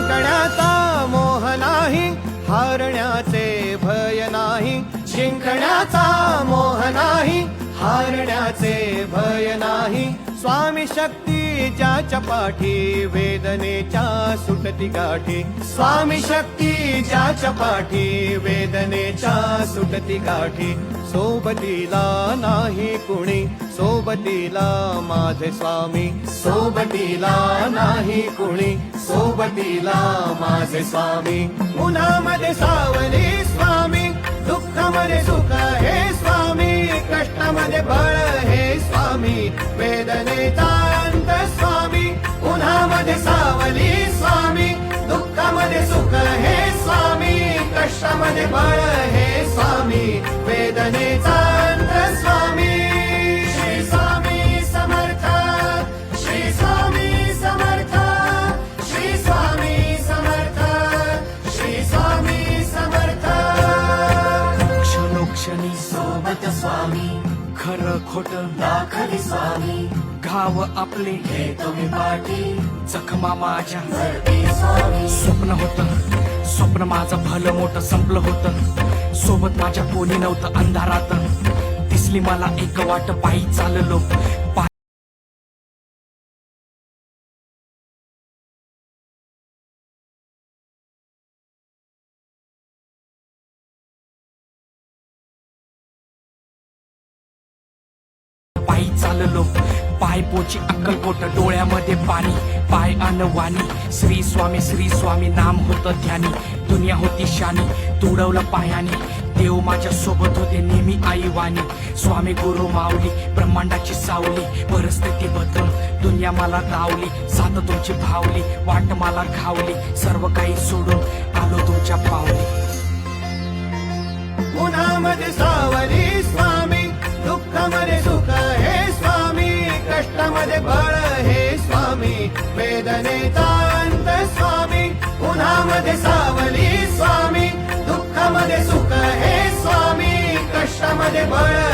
जिंकण्याचा मोह नाही, हारण्याचे भय नाही. जिंकण्याचा मोह नाही, हारण्याचे भय नाही. स्वामी शक्ती ज्याच्या पाठी, वेदनेच्या सुटती गाठी. स्वामी शक्ती ज्याच्या पाठी, वेदनेच्या सुटती गाठी. सोबतीला नाही कुणी, सोबतीला माझे स्वामी. सोबतीला नाही कुणी, सोबतीला माझे स्वामी. उन्हामध्ये सावली स्वामी, दुःखामध्ये सुख हे स्वामी. कष्टामध्ये बळ हे स्वामी, वेदनेचा अंत स्वामी. उन्हामध्ये सावली स्वामी, दुःखामध्ये सुख हे स्वामी. कष्टामध्ये बळ हे स्वामी, वेदनेचा अंत स्वामी. श्री स्वामी समर्थ, श्री स्वामी समर्थ, श्री स्वामी समर्थ, श्री स्वामी समर्थ. क्षणोक्षणी सोबत स्वामी, खरं खोट दाखली स्वामी. घाव आपले हे तुम्ही पाठी, जखमा माझ्या भरती स्वामी. स्वप्न होतं, स्वप्न माझं भलं मोठं संपलं होतं. सोबत माझ्या कोणी नव्हतं अंधारात. दिसली मला एक वाट, पायी चाललो. पायी चाललो, पाय पोची अक्कलकोट, डोळ्यामध्ये पाणी, पाय अनवाणी. श्री स्वामी नाम होतं ध्यानी. दुनिया होती शानी, तुडवलं पायानी. देव माझ्या सोबत होते नेहमी आईवानी. स्वामी गुरु माऊली, ब्रह्मांडाची सावली. परिस्थिती बदलून दुनिया मला धावली. साथ तुमची भावली, वाट मला घावली. सर्व काही सोडून आलो तुमच्या पावली. उन्हामध्ये सावली स्वामी, दुःखामध्ये सुख हे स्वामी. कष्टामध्ये बळ हे स्वामी, वेदनेचा अंत स्वामी. उन्हामध्ये सावली स्वामी, दुःखामध्ये सुख हे स्वामी. कष्टामध्ये बळ